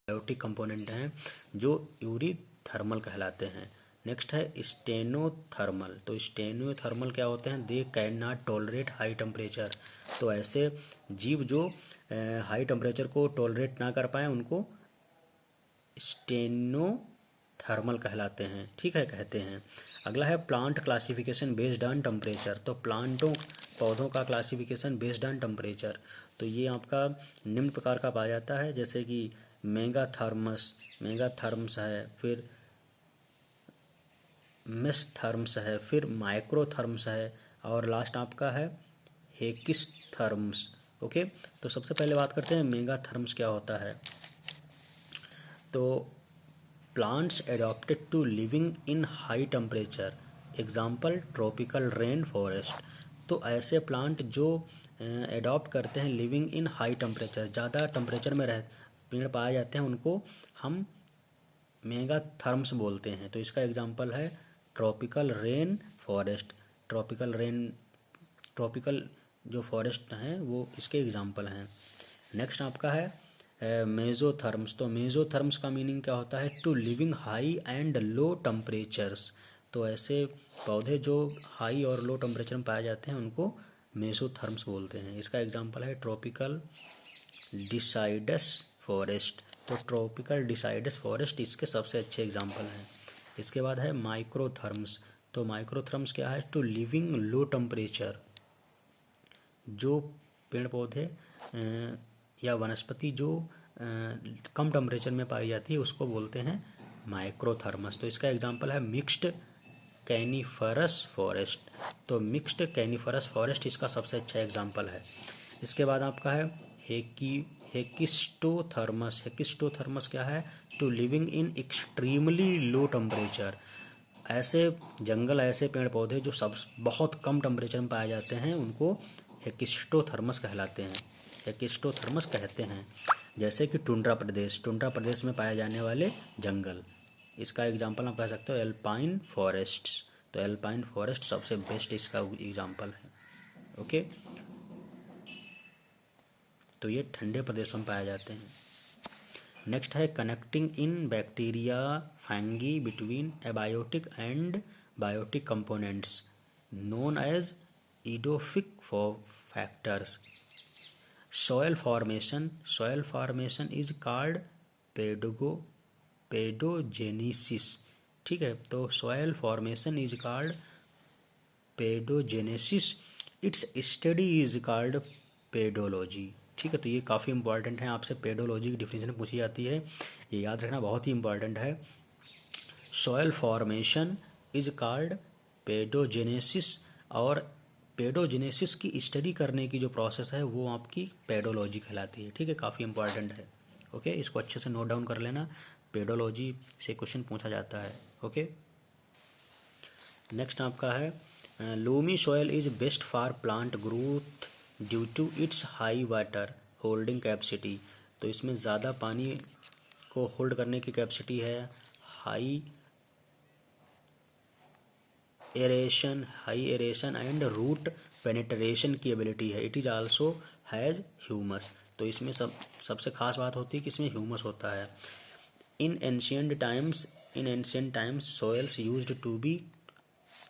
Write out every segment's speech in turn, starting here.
Biotic component हैं जो यूरिथर्मल कहलाते हैं। नेक्स्ट है स्टेनोथर्मल। तो स्टेनोथर्मल क्या होते हैं? They can not tolerate high temperature. तो ऐसे जीव जो हाई टेम्परेचर को टॉलरेट ना कर पाए उनको स्टेनोथर्मल कहलाते हैं, ठीक है, कहते हैं। अगला है plant classification based on temperature. तो पौधों का क्लासिफिकेशन बेस्ड ऑन टेम्परेचर। तो ये आपका निम्न प्रकार का पाया जाता है, जैसे कि मेगाथर्म्स है, फिर मेसथर्म्स है, फिर माइक्रोथर्म्स है, और लास्ट आपका है हेकिस्थर्म्स। ओके, तो सबसे पहले बात करते हैं मेगाथर्म्स क्या होता है। तो plants adopted to living in high temperature, example tropical rain forest. तो ऐसे प्लांट जो एडॉप्ट करते हैं लिविंग इन हाई टेम्परेचर, ज़्यादा टेम्परेचर में पेड़ पाए जाते हैं, उनको हम मेगाथर्म्स बोलते हैं। तो इसका एग्जाम्पल है ट्रॉपिकल रेन फॉरेस्ट। ट्रॉपिकल जो फॉरेस्ट हैं वो इसके एग्जाम्पल हैं। नेक्स्ट आपका है मेजोथर्म्स। तो मेजोथर्म्स का मीनिंग क्या होता है? To living high and low temperatures. तो ऐसे पौधे जो हाई और लो टेम्परेचर में पाए जाते हैं उनको मेसोथर्म्स बोलते हैं। इसका एग्जांपल है ट्रॉपिकल डिसाइडस फॉरेस्ट। तो ट्रॉपिकल डिसाइडस फॉरेस्ट इसके सबसे अच्छे एग्जांपल हैं। इसके बाद है माइक्रोथर्म्स। तो माइक्रोथर्म्स क्या है? To living low temperature. जो पेड़ पौधे या वनस्पति जो कम टेम्परेचर में पाई जाती है उसको बोलते हैं माइक्रोथर्मस। तो इसका एग्जांपल है मिक्स्ड कैनिफरस फॉरेस्ट। तो मिक्स्ड कैनिफरस फॉरेस्ट इसका सबसे अच्छा एग्जांपल है। इसके बाद आपका है हेकिस्टोथर्मस। हेकिस्टोथर्मस क्या है? To living in extremely low temperature. ऐसे जंगल, ऐसे पेड़ पौधे जो सब बहुत कम टेम्परेचर में पाए जाते हैं उनको हेकिस्टोथर्मस कहलाते हैं, हेकिस्टोथर्मस कहते हैं। जैसे कि टुंड्रा प्रदेश में पाए जाने वाले जंगल, इसका एग्जांपल आप कह सकते हो एल्पाइन फॉरेस्ट्स। तो एल्पाइन फॉरेस्ट सबसे बेस्ट इसका एग्जांपल है। ओके, तो ये ठंडे प्रदेशों में पाए जाते हैं। नेक्स्ट है connecting in bacteria fungi between abiotic and biotic components known as edaphic factors. Soil formation is called pedogenesis. ठीक है, तो soil formation is called pedogenesis. It's study is called pedology. ठीक है, तो ये काफ़ी इंपॉर्टेंट है, आपसे पेडोलॉजी की डिफिनेशन पूछी जाती है, ये याद रखना बहुत ही इंपॉर्टेंट है। Soil formation is called paedogenesis, और पेडोजेनेसिस की स्टडी करने की जो प्रोसेस है वो आपकी पेडोलॉजी कहलाती है। ठीक है, काफ़ी इंपॉर्टेंट है। ओके, इसको अच्छे से नोट डाउन कर लेना, पेडोलॉजी से क्वेश्चन पूछा जाता है। ओके, नेक्स्ट आपका है loamy soil is best for plant growth due to its high water holding capacity. तो इसमें ज़्यादा पानी को होल्ड करने की कैपेसिटी है, high aeration and root penetration की एबिलिटी है। It is also has humus. तो इसमें सबसे खास बात होती है कि इसमें ह्यूमस होता है। In ancient times soils used to be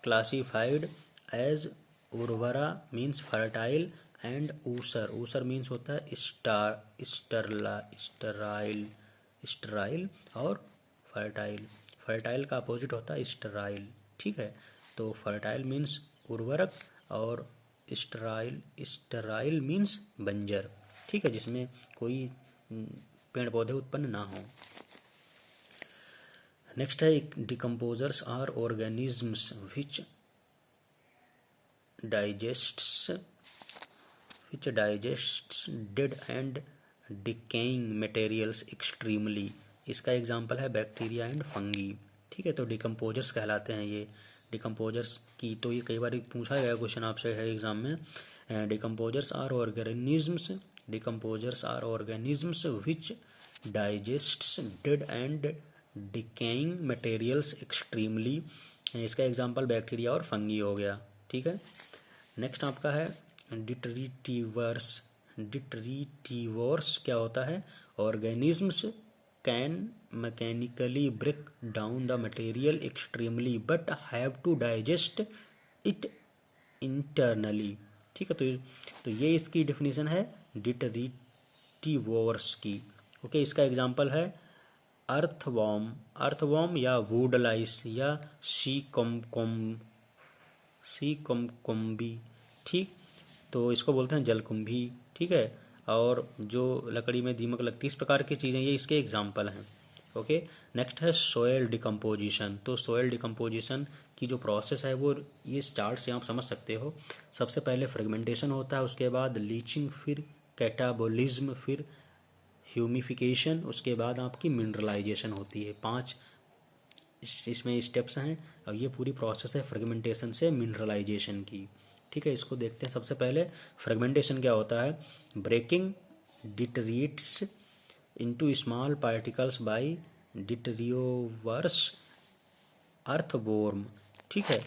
classified as उर्वरा मीन्स फर्टाइल एंड ऊसर मीन्स होता है स्टराइल और फर्टाइल का अपोजिट होता है स्टराइल। ठीक है, तो फर्टाइल मीन्स उर्वरक और स्टराइल मीन्स बंजर। ठीक है, जिसमें कोई पेड़ पौधे उत्पन्न ना हो। नेक्स्ट है decomposers are organisms which digests dead and decaying materials extremely. इसका एग्जांपल है बैक्टीरिया एंड फंगी। ठीक है, तो डिकम्पोजर्स कहलाते हैं ये। डिकम्पोजर्स की तो ये कई बार पूछा गया क्वेश्चन आपसे है एग्जाम में। Decomposers are organisms which digests dead and decaying materials extremely. इसका एग्जांपल बैक्टीरिया और फंगी हो गया। ठीक है, नेक्स्ट आपका है डिट्रीटिवर्स क्या होता है? Organisms can mechanically break down the material extremely but have to digest it internally। ठीक है, तो ये इसकी डेफिनेशन है डिटरीटिवोर्स की। ओके, इसका एग्जांपल है अर्थवॉर्म या वुड लाइस या सी कमकम्बी। ठीक, तो इसको बोलते हैं जलकुंभी। ठीक है, और जो लकड़ी में दीमक लगती है, इस प्रकार की चीज़ें ये इसके एग्जाम्पल हैं। ओके, नेक्स्ट है सोयल डिकम्पोजिशन। तो सोयल डिकम्पोजिशन की जो प्रोसेस है वो ये चार्ट से आप समझ सकते हो। सबसे पहले फ्रेगमेंटेशन होता है, उसके बाद लीचिंग, फिर कैटाबोलिज्म, फिर ह्यूमिफिकेशन, उसके बाद आपकी मिनरलाइजेशन होती है। 5 इसमें स्टेप्स हैं और ये पूरी प्रोसेस है फ्रेगमेंटेशन से मिनरलाइजेशन की। ठीक है, इसको देखते हैं। सबसे पहले फ्रेगमेंटेशन क्या होता है? Breaking detritus into small particles by detritivores earthworm. ठीक है,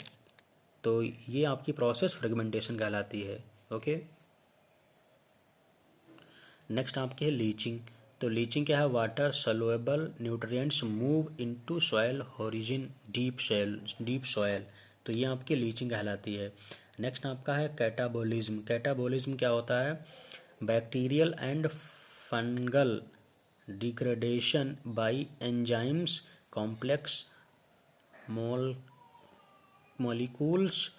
तो ये आपकी प्रोसेस फ्रेगमेंटेशन कहलाती है। ओके, नेक्स्ट आपकी है लीचिंग। तो लीचिंग क्या है? Water soluble nutrients move into soil origin deep soil. तो ये आपकी लीचिंग कहलाती है। नेक्स्ट आपका है कैटाबोलिज्म। कैटाबोलिज्म क्या होता है? Bacterial and fungal degradation by enzymes complex molecules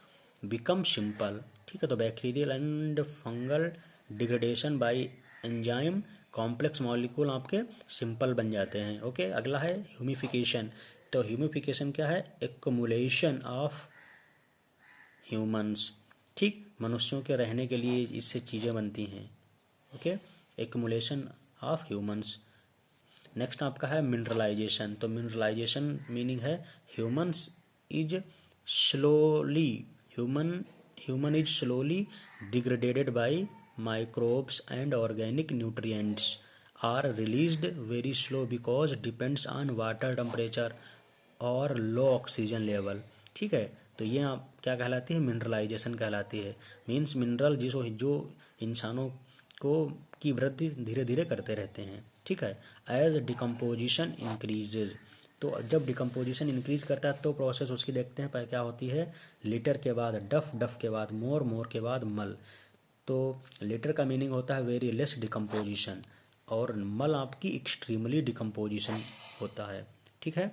become simple. ठीक है, तो bacterial and fungal degradation by enzyme complex molecule आपके सिंपल बन जाते हैं। ओके, अगला है ह्यूमिफिकेशन। तो ह्यूमिफिकेशन क्या है? Accumulation of humans. ठीक, मनुष्यों के रहने के लिए इससे चीज़ें बनती हैं। Okay, accumulation of humans. Next आपका है मिनरलाइजेशन। तो मिनरलाइजेशन मीनिंग है humans is slowly human is slowly degraded by microbes and organic nutrients are released very slow because depends on water temperature और लो ऑक्सीजन लेवल। ठीक है, तो ये आप क्या कहलाती है? मिनरलाइजेशन कहलाती है। मीन्स मिनरल जो इंसानों को की वृद्धि धीरे धीरे करते रहते हैं। ठीक है, एज डिकम्पोजिशन इंक्रीजेज। तो जब डिकम्पोजिशन इंक्रीज करता है तो प्रोसेस उसकी देखते हैं क्या होती है। लिटर के बाद डफ, डफ के बाद मोर, मोर के बाद मल। तो लेटर का मीनिंग होता है वेरी लेस डिकम्पोजिशन और मल आपकी एक्सट्रीमली डिकम्पोजिशन होता है। ठीक है,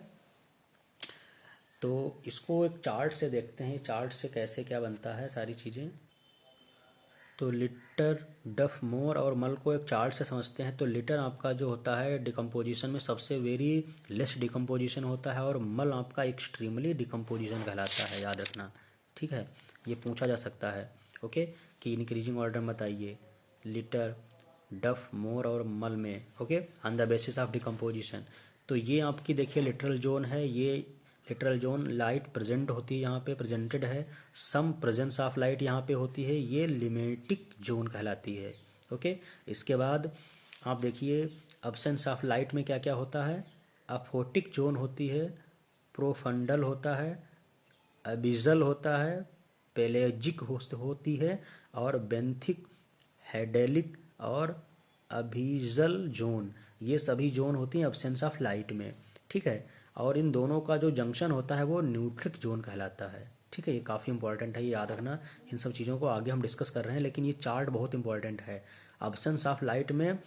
तो इसको एक चार्ट से देखते हैं, चार्ट से कैसे क्या बनता है सारी चीज़ें। तो लिटर, डफ, मोर और मल को एक चार्ट से समझते हैं। तो लिटर आपका जो होता है डिकम्पोजिशन में सबसे वेरी लेस डिकम्पोजिशन होता है और मल आपका एक्सट्रीमली डिकम्पोजिशन कहलाता है, याद रखना। ठीक है, ये पूछा जा सकता है। ओके, कि इंक्रीजिंग ऑर्डर बताइए लिटर, डफ, मोर और मल में। Okay, on the basis of decomposition. तो ये आपकी देखिए लिटरल जोन है। ये लिटरल जोन लाइट प्रेजेंट होती है, यहाँ पे प्रेजेंटेड है। सम प्रेजेंस ऑफ लाइट यहाँ पे होती है, ये लिमेटिक जोन कहलाती है। ओके, इसके बाद आप देखिए अब्सेंस ऑफ लाइट में क्या क्या होता है। अफोटिक जोन होती है, प्रोफंडल होता है, अबिजल होता है, पेलेजिक होती है और बेंथिक, हेडेलिक और अभिजल जोन। ये सभी जोन होती हैं अब्सेंस ऑफ लाइट में। ठीक है, और इन दोनों का जो जंक्शन होता है वो न्यूट्रिक जोन कहलाता है। ठीक है, ये काफ़ी इंपॉर्टेंट है, ये याद रखना। इन सब चीज़ों को आगे हम डिस्कस कर रहे हैं, लेकिन ये चार्ट बहुत इंपॉर्टेंट है। अब्सेंस ऑफ लाइट में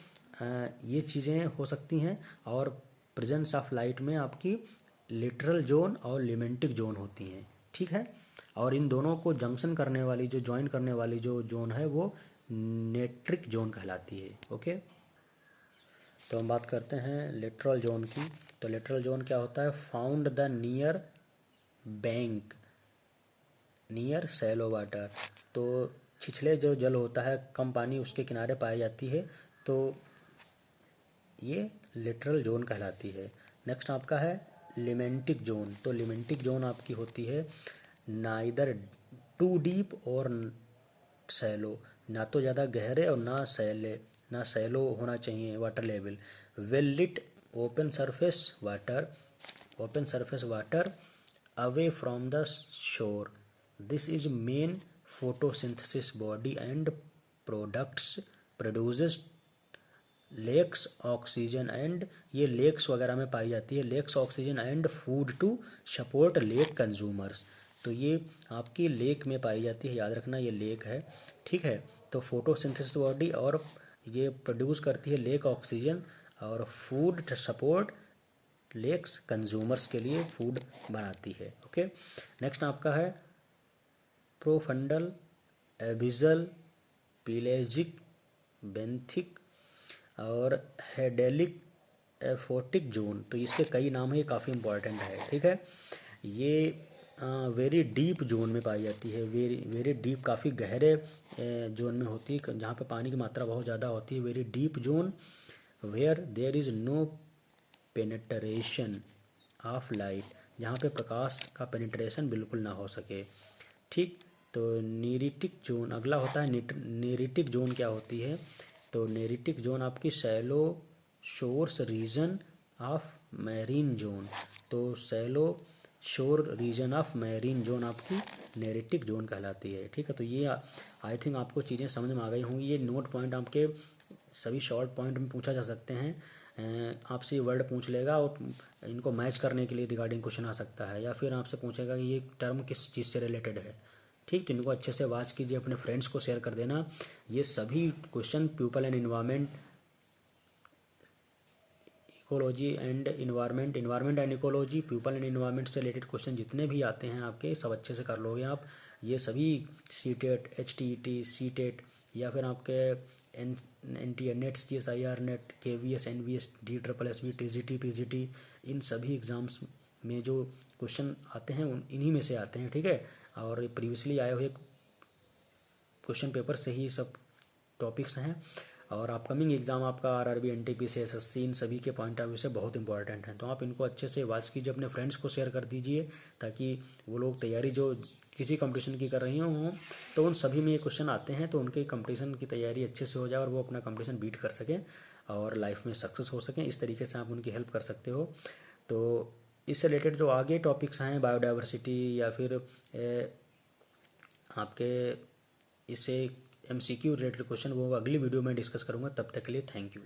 ये चीज़ें हो सकती हैं और प्रेजेंस ऑफ लाइट में आपकी लिटरल जोन और लिमेंटिक जोन होती हैं। ठीक है, और इन दोनों को जंक्शन करने वाली जो ज्वाइन करने वाली जो जोन है वो नेट्रिक जोन कहलाती है। ओके, तो हम बात करते हैं लिटरल जोन की। तो लिटरल जोन क्या होता है? Found the near bank, near shallow water. तो छिछले जो जल होता है, कम पानी उसके किनारे पाई जाती है, तो ये लिटरल जोन कहलाती है। नेक्स्ट आपका है लिमेंटिक जोन। तो लिमेंटिक जोन आपकी होती है नाइदर टू डीप और सैलो, ना तो ज़्यादा गहरे और ना सैलो होना चाहिए water level. Well lit open surface water away from the shore. This is main photosynthesis body and products produces lakes oxygen and, ये लेक्स वगैरह में पाई जाती है, lakes oxygen and food to support lake consumers. तो ये आपकी lake में पाई जाती है, याद रखना ये लेक है, ठीक है। तो फोटोसिंथेसिस बॉडी, और ये प्रोड्यूस करती है लेक ऑक्सीजन, और फूड सपोर्ट लेक्स कंज्यूमर्स के लिए फूड बनाती है। ओके, नेक्स्ट आपका है प्रोफंडल, एबिजल, पिलेजिक, बेंथिक और हेडेलिक एफोटिक जोन। तो इसके कई नाम है, ये काफ़ी इंपॉर्टेंट है, ठीक है। ये वेरी डीप जोन में पाई जाती है, वेरी वेरी डीप, काफ़ी गहरे जोन में होती है, जहाँ पे पानी की मात्रा बहुत ज़्यादा होती है। Very deep zone where there is no penetration of light, जहाँ पे प्रकाश का पेनिट्रेशन बिल्कुल ना हो सके, ठीक। तो नेरिटिक जोन अगला होता है। नेरिटिक जोन क्या होती है? तो नेरिटिक जोन आपकी shallow shores region of marine zone. तो shallow shore region of marine zone आपकी नेरिटिक जोन कहलाती है, ठीक है। तो ये आई थिंक आपको चीज़ें समझ में आ गई होंगी। ये नोट पॉइंट आपके सभी शॉर्ट पॉइंट में पूछा जा सकते हैं, आपसे वर्ड पूछ लेगा और इनको मैच करने के लिए रिगार्डिंग क्वेश्चन आ सकता है, या फिर आपसे पूछेगा कि ये टर्म किस चीज़ से रिलेटेड है, ठीक। तो इनको अच्छे से वॉच कीजिए, अपने फ्रेंड्स को शेयर कर देना। ये सभी question people and environment, ecology and environment, environment and ecology, people and environment से रिलेटेड क्वेश्चन जितने भी आते हैं आपके, सब अच्छे से कर लोगे आप। ये सभी C TET, H T E T, C TET, या फिर आपके N T NET, C S I R NET, K V S, N V S, D triple S B, T G T, P G T, इन सभी exams में जो question आते हैं इन्हीं में से आते हैं, ठीक है। और प्रीवियसली आए हुए क्वेश्चन पेपर से ही सब टॉपिक्स हैं, और अपकमिंग एग्जाम आपका आरआरबी, एनटीपीसी, एसएससी, इन सभी के पॉइंट ऑफ व्यू से बहुत इंपॉर्टेंट हैं। तो आप इनको अच्छे से वॉच कीजिए, अपने फ्रेंड्स को शेयर कर दीजिए, ताकि वो लोग तैयारी जो किसी कंपटीशन की कर रही हों तो उन सभी में ये क्वेश्चन आते हैं, तो उनके कंपटीशन की तैयारी अच्छे से हो जाए और वो अपना कंपटीशन बीट कर सकें और लाइफ में सक्सेस हो सकें। इस तरीके से आप उनकी हेल्प कर सकते हो। तो इससे रिलेटेड जो आगे टॉपिक्स हैं, बायोडाइवर्सिटी या फिर आपके इससे एमसीक्यू रिलेटेड क्वेश्चन, वो अगली वीडियो में डिस्कस करूँगा। तब तक के लिए थैंक यू।